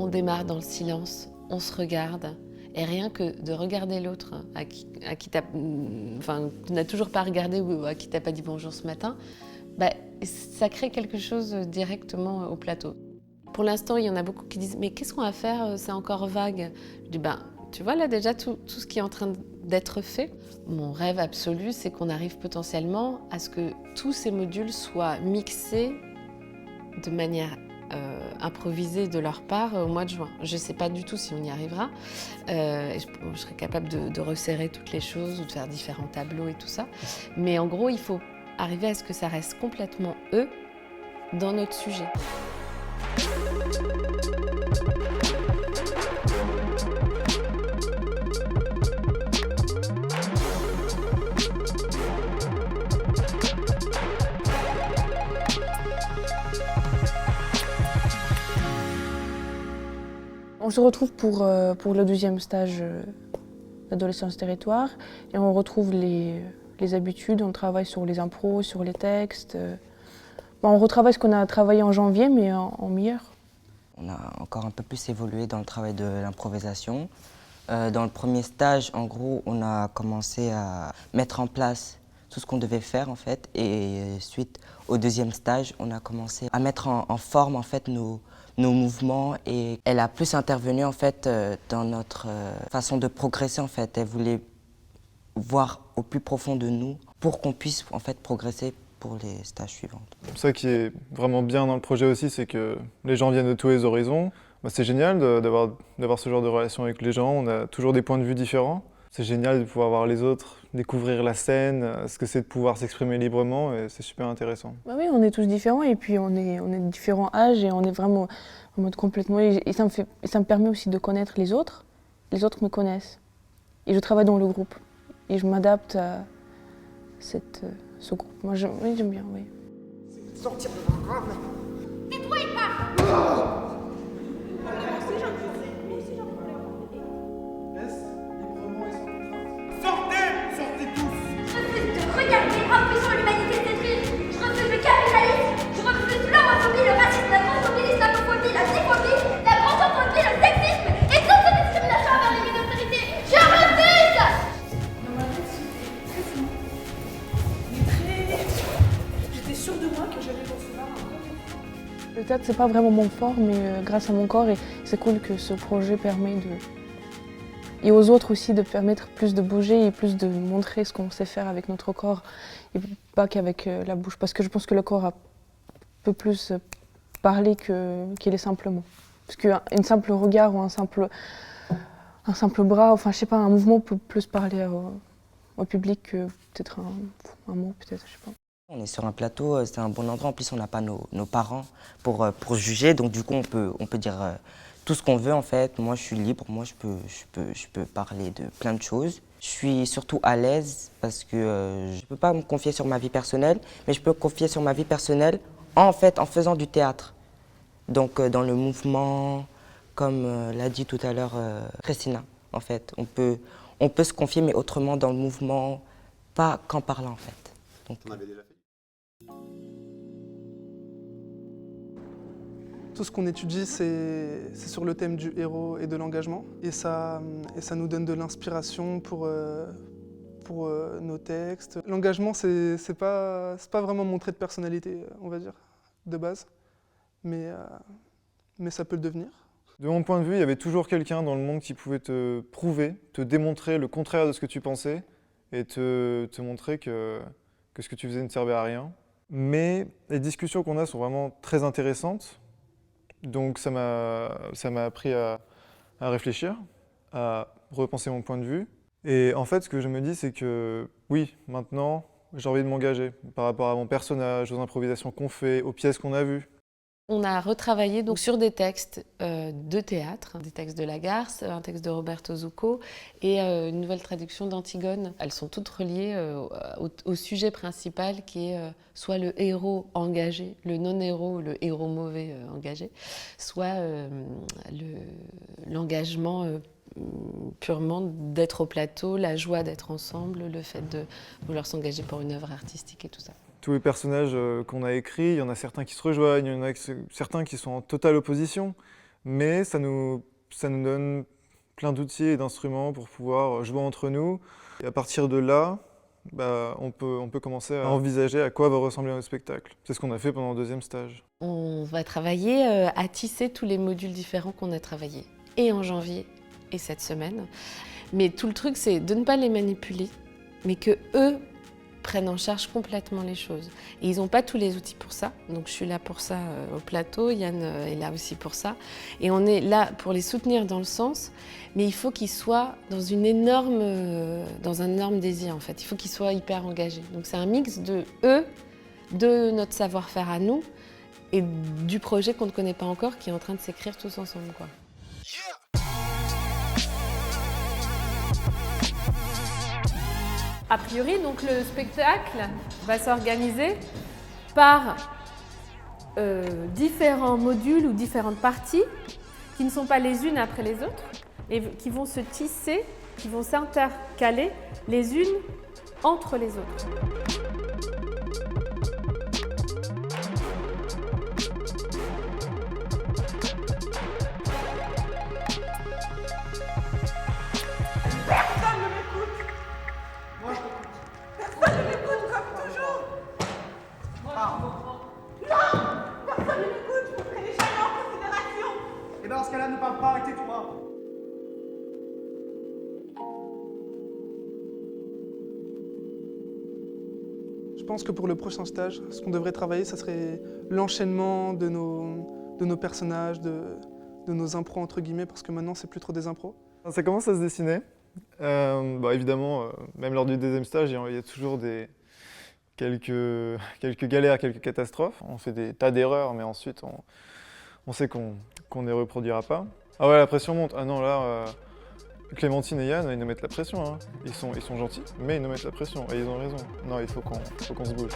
On démarre dans le silence, on se regarde, et rien que de regarder l'autre à qui tu n'as toujours pas regardé ou à qui t'as pas dit bonjour ce matin, ça crée quelque chose directement au plateau. Pour l'instant, il y en a beaucoup qui disent « mais qu'est-ce qu'on va faire, c'est encore vague ». Je dis « tu vois là déjà tout ce qui est en train d'être fait ». Mon rêve absolu, c'est qu'on arrive potentiellement à ce que tous ces modules soient mixés de manière improvisée de leur part au mois de juin. Je ne sais pas du tout si on y arrivera. Je serai capable de resserrer toutes les choses ou de faire différents tableaux et tout ça. Mais en gros, il faut arriver à ce que ça reste complètement eux dans notre sujet. On se retrouve pour le deuxième stage d'adolescence territoire et on retrouve les habitudes, on travaille sur les impros, sur les textes. On retravaille ce qu'on a travaillé en janvier mais en meilleur. On a encore un peu plus évolué dans le travail de l'improvisation. Dans le premier stage, en gros, on a commencé à mettre en place tout ce qu'on devait faire en fait et suite au deuxième stage, on a commencé à mettre en forme en fait nos mouvements et elle a plus intervenu en fait dans notre façon de progresser en fait. Elle voulait voir au plus profond de nous pour qu'on puisse en fait progresser pour les stages suivants. Ça qui est vraiment bien dans le projet aussi, c'est que les gens viennent de tous les horizons. C'est génial d'avoir ce genre de relation avec les gens, on a toujours des points de vue différents. C'est génial de pouvoir voir les autres, découvrir la scène, ce que c'est de pouvoir s'exprimer librement et c'est super intéressant. Oui, on est tous différents et puis on est de différents âges et on est vraiment en mode complètement... Et ça me permet aussi de connaître les autres me connaissent. Et je travaille dans le groupe et je m'adapte à ce groupe. Moi, j'aime bien, oui. Sortir de programme. Tais-toi et pars. Sortez tous. Je refuse de regarder impuissant l'humanité détruite. Je refuse le capitalisme. Je refuse l'homophobie, le racisme, la transphobie, l'islamophobie, la biphobie, la grossophobie, le sexisme et toute cette discrimination envers les minorités. Je refuse. Dans ma tête, c'était très flou. Mais très... J'étais sûre de moi que j'allais recevoir un peu. Le théâtre, c'est pas vraiment mon fort, mais grâce à mon corps, et c'est cool que ce projet permet et aux autres aussi de permettre plus de bouger et plus de montrer ce qu'on sait faire avec notre corps et pas qu'avec la bouche. Parce que je pense que le corps peut plus parler qu'il est simplement. Parce qu'un simple regard ou un simple bras, enfin je sais pas, un mouvement peut plus parler au public que peut-être un mot, peut-être, je sais pas. On est sur un plateau, c'est un bon endroit. En plus, on n'a pas nos parents pour juger, donc du coup, on peut dire tout ce qu'on veut en fait. Moi, je suis libre. Moi, je peux parler de plein de choses. Je suis surtout à l'aise parce que je peux pas me confier sur ma vie personnelle, mais je peux me confier sur ma vie personnelle en faisant du théâtre. Donc, dans le mouvement, comme l'a dit tout à l'heure Christina, en fait, on peut se confier, mais autrement dans le mouvement, pas qu'en parlant en fait. Donc, on avait déjà fait. Tout ce qu'on étudie, c'est sur le thème du héros et de l'engagement. Et ça nous donne de l'inspiration pour nos textes. L'engagement, c'est pas vraiment mon trait de personnalité, on va dire, de base. Mais ça peut le devenir. De mon point de vue, il y avait toujours quelqu'un dans le monde qui pouvait te prouver, te démontrer le contraire de ce que tu pensais et te montrer que ce que tu faisais ne servait à rien. Mais les discussions qu'on a sont vraiment très intéressantes. Donc ça m'a appris à réfléchir, à repenser mon point de vue. Et en fait, ce que je me dis, c'est que oui, maintenant, j'ai envie de m'engager par rapport à mon personnage, aux improvisations qu'on fait, aux pièces qu'on a vues. On a retravaillé donc sur des textes de théâtre, des textes de Lagarce, un texte de Roberto Zucco et une nouvelle traduction d'Antigone. Elles sont toutes reliées au sujet principal qui est soit le héros engagé, le non-héros, le héros mauvais engagé, soit l'engagement purement d'être au plateau, la joie d'être ensemble, le fait de vouloir s'engager pour une œuvre artistique et tout ça. Tous les personnages qu'on a écrits, il y en a certains qui se rejoignent, il y en a certains qui sont en totale opposition, mais ça nous donne plein d'outils et d'instruments pour pouvoir jouer entre nous. Et à partir de là, on peut commencer à envisager à quoi va ressembler notre spectacle. C'est ce qu'on a fait pendant le 2e stage. On va travailler à tisser tous les modules différents qu'on a travaillés, et en janvier, et cette semaine. Mais tout le truc, c'est de ne pas les manipuler, mais que eux prennent en charge complètement les choses. Et ils n'ont pas tous les outils pour ça, donc je suis là pour ça au plateau, Yann est là aussi pour ça. Et on est là pour les soutenir dans le sens, mais il faut qu'ils soient dans un énorme désir en fait. Il faut qu'ils soient hyper engagés. Donc c'est un mix de eux, de notre savoir-faire à nous, et du projet qu'on ne connaît pas encore, qui est en train de s'écrire tous ensemble, quoi. A priori, donc le spectacle va s'organiser par différents modules ou différentes parties qui ne sont pas les unes après les autres et qui vont se tisser, qui vont s'intercaler les unes entre les autres. Dans ce cas-là, ne parle pas, tais-toi. Je pense que pour le prochain stage, ce qu'on devrait travailler, ça serait l'enchaînement de nos personnages, de nos impros entre guillemets, parce que maintenant, c'est plus trop des impros. Ça commence à se dessiner. Évidemment, même lors du 2e stage, il y a toujours quelques galères, quelques catastrophes. On fait des tas d'erreurs, mais ensuite, on sait qu'on ne les reproduira pas. Ah ouais, la pression monte. Ah non, là, Clémentine et Yann, ils nous mettent la pression. Hein. Ils sont gentils, mais ils nous mettent la pression. Et ils ont raison. Non, il faut qu'on se bouge.